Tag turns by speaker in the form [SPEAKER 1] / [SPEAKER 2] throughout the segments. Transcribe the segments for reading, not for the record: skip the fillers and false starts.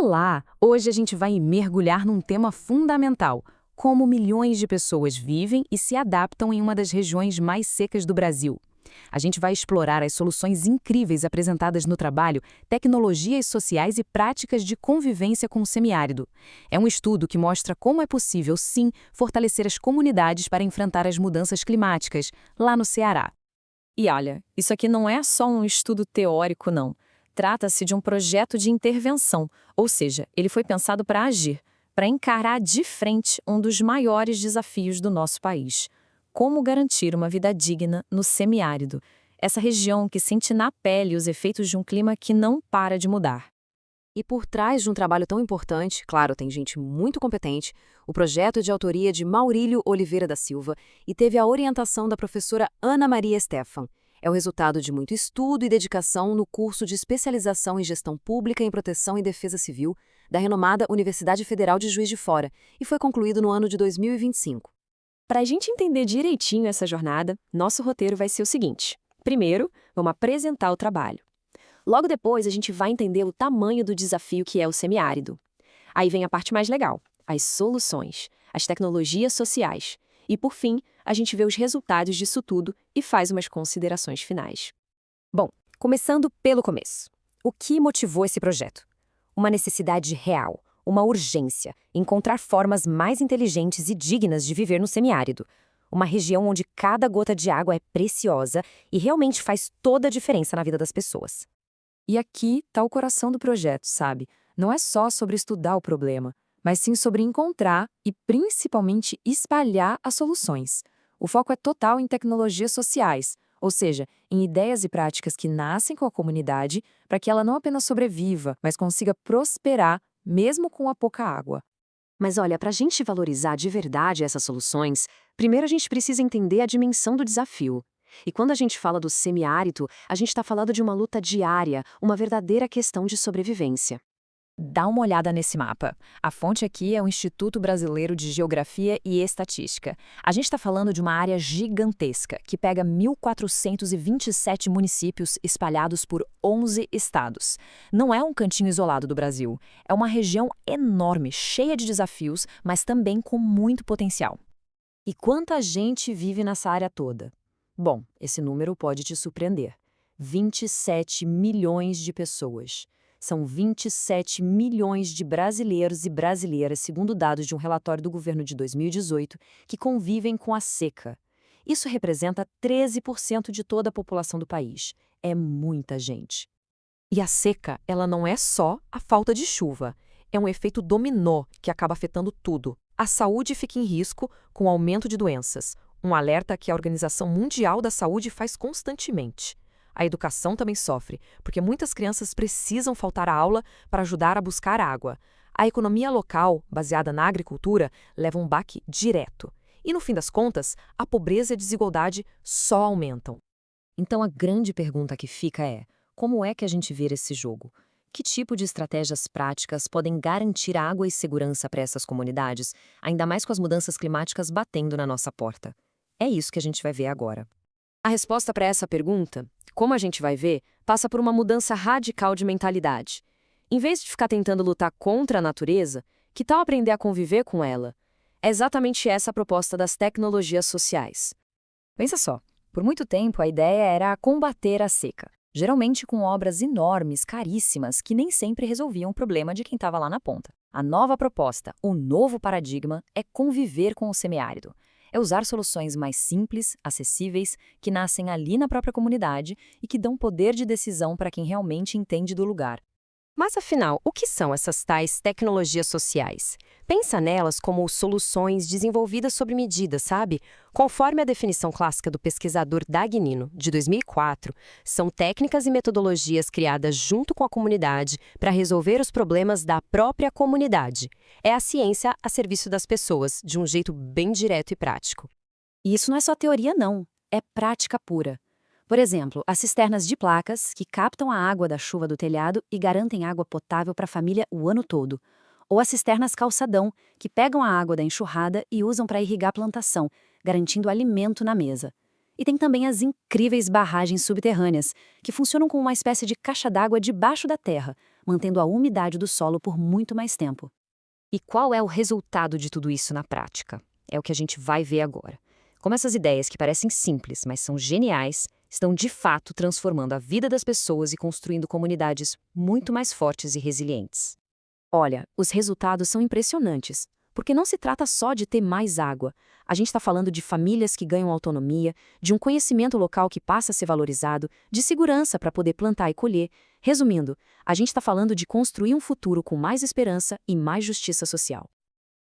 [SPEAKER 1] Olá! Hoje a gente vai mergulhar num tema fundamental: como milhões de pessoas vivem e se adaptam em uma das regiões mais secas do Brasil. A gente vai explorar as soluções incríveis apresentadas no trabalho, tecnologias sociais e práticas de convivência com o semiárido. É um estudo que mostra como é possível, sim, fortalecer as comunidades para enfrentar as mudanças climáticas, lá no Ceará.
[SPEAKER 2] E olha, isso aqui não é só um estudo teórico, não. Trata-se de um projeto de intervenção, ou seja, ele foi pensado para agir, para encarar de frente um dos maiores desafios do nosso país: como garantir uma vida digna no semiárido, essa região que sente na pele os efeitos de um clima que não para de mudar.
[SPEAKER 3] E por trás de um trabalho tão importante, claro, tem gente muito competente, o projeto é de autoria de Maurílio Oliveira da Silva e teve a orientação da professora Ana Maria Stefan. É o resultado de muito estudo e dedicação no curso de especialização em gestão pública em proteção e defesa civil da renomada Universidade Federal de Juiz de Fora e foi concluído no ano de 2025.
[SPEAKER 2] Para a gente entender direitinho essa jornada, nosso roteiro vai ser o seguinte. Primeiro, vamos apresentar o trabalho. Logo depois, a gente vai entender o tamanho do desafio que é o semiárido. Aí vem a parte mais legal, as soluções, as tecnologias sociais. E, por fim, a gente vê os resultados disso tudo e faz umas considerações finais. Bom, começando pelo começo. O que motivou esse projeto? Uma necessidade real, uma urgência, encontrar formas mais inteligentes e dignas de viver no semiárido. Uma região onde cada gota de água é preciosa e realmente faz toda a diferença na vida das pessoas. E aqui está o coração do projeto, sabe? Não é só sobre estudar o problema, mas sim sobre encontrar e, principalmente, espalhar as soluções. O foco é total em tecnologias sociais, ou seja, em ideias e práticas que nascem com a comunidade para que ela não apenas sobreviva, mas consiga prosperar mesmo com a pouca água.
[SPEAKER 3] Mas olha, para a gente valorizar de verdade essas soluções, primeiro a gente precisa entender a dimensão do desafio. E quando a gente fala do semiárido, a gente está falando de uma luta diária, uma verdadeira questão de sobrevivência.
[SPEAKER 1] Dá uma olhada nesse mapa. A fonte aqui é o Instituto Brasileiro de Geografia e Estatística. A gente está falando de uma área gigantesca, que pega 1.427 municípios espalhados por 11 estados. Não é um cantinho isolado do Brasil. É uma região enorme, cheia de desafios, mas também com muito potencial.
[SPEAKER 3] E quanta gente vive nessa área toda? Bom, esse número pode te surpreender. 27 milhões de pessoas. São 27 milhões de brasileiros e brasileiras, segundo dados de um relatório do governo de 2018, que convivem com a seca. Isso representa 13% de toda a população do país. É muita gente.
[SPEAKER 1] E a seca, ela não é só a falta de chuva. É um efeito dominó que acaba afetando tudo. A saúde fica em risco com o aumento de doenças. Um alerta que a Organização Mundial da Saúde faz constantemente. A educação também sofre, porque muitas crianças precisam faltar à aula para ajudar a buscar água. A economia local, baseada na agricultura, leva um baque direto. E, no fim das contas, a pobreza e a desigualdade só aumentam.
[SPEAKER 3] Então a grande pergunta que fica é: como é que a gente vira esse jogo? Que tipo de estratégias práticas podem garantir água e segurança para essas comunidades, ainda mais com as mudanças climáticas batendo na nossa porta? É isso que a gente vai ver agora. A resposta para essa pergunta, como a gente vai ver, passa por uma mudança radical de mentalidade. Em vez de ficar tentando lutar contra a natureza, que tal aprender a conviver com ela? É exatamente essa a proposta das tecnologias sociais.
[SPEAKER 2] Pensa só, por muito tempo a ideia era combater a seca, geralmente com obras enormes, caríssimas, que nem sempre resolviam o problema de quem estava lá na ponta. A nova proposta, o novo paradigma, é conviver com o semiárido. É usar soluções mais simples, acessíveis, que nascem ali na própria comunidade e que dão poder de decisão para quem realmente entende do lugar.
[SPEAKER 4] Mas afinal, o que são essas tais tecnologias sociais? Pensa nelas como soluções desenvolvidas sob medida, sabe? Conforme a definição clássica do pesquisador Dagnino, de 2004, são técnicas e metodologias criadas junto com a comunidade para resolver os problemas da própria comunidade. É a ciência a serviço das pessoas, de um jeito bem direto e prático.
[SPEAKER 3] E isso não é só teoria, não. É prática pura. Por exemplo, as cisternas de placas, que captam a água da chuva do telhado e garantem água potável para a família o ano todo. Ou as cisternas calçadão, que pegam a água da enxurrada e usam para irrigar a plantação, garantindo alimento na mesa. E tem também as incríveis barragens subterrâneas, que funcionam como uma espécie de caixa d'água debaixo da terra,
[SPEAKER 2] mantendo a umidade do solo por muito mais tempo.
[SPEAKER 3] E qual é o resultado de tudo isso na prática? É o que a gente vai ver agora. Como essas ideias que parecem simples, mas são geniais, estão de fato transformando a vida das pessoas e construindo comunidades muito mais fortes e resilientes.
[SPEAKER 2] Olha, os resultados são impressionantes, porque não se trata só de ter mais água. A gente está falando de famílias que ganham autonomia, de um conhecimento local que passa a ser valorizado, de segurança para poder plantar e colher. Resumindo, a gente está falando de construir um futuro com mais esperança e mais justiça social.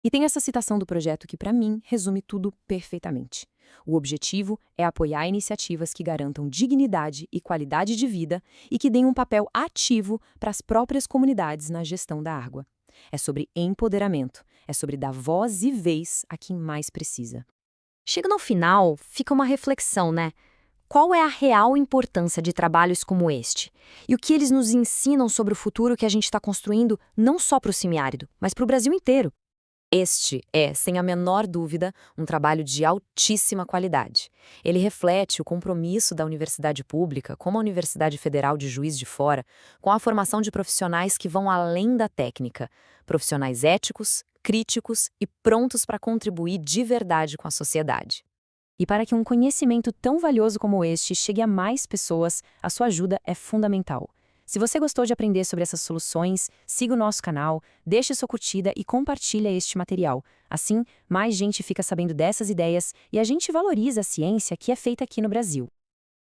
[SPEAKER 2] E tem essa citação do projeto que, para mim, resume tudo perfeitamente. O objetivo é apoiar iniciativas que garantam dignidade e qualidade de vida e que deem um papel ativo para as próprias comunidades na gestão da água. É sobre empoderamento, é sobre dar voz e vez a quem mais precisa.
[SPEAKER 3] Chega no final, fica uma reflexão, né? Qual é a real importância de trabalhos como este? E o que eles nos ensinam sobre o futuro que a gente está construindo não só para o semiárido, mas para o Brasil inteiro? Este é, sem a menor dúvida, um trabalho de altíssima qualidade. Ele reflete o compromisso da universidade pública, como a Universidade Federal de Juiz de Fora, com a formação de profissionais que vão além da técnica, profissionais éticos, críticos e prontos para contribuir de verdade com a sociedade.
[SPEAKER 2] E para que um conhecimento tão valioso como este chegue a mais pessoas, a sua ajuda é fundamental. Se você gostou de aprender sobre essas soluções, siga o nosso canal, deixe sua curtida e compartilhe este material. Assim, mais gente fica sabendo dessas ideias e a gente valoriza a ciência que é feita aqui no Brasil.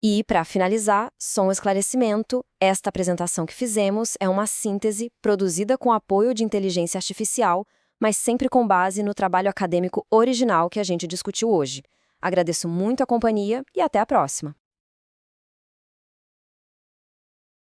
[SPEAKER 4] E, para finalizar, só um esclarecimento: esta apresentação que fizemos é uma síntese produzida com apoio de inteligência artificial, mas sempre com base no trabalho acadêmico original que a gente discutiu hoje. Agradeço muito a companhia e até a próxima!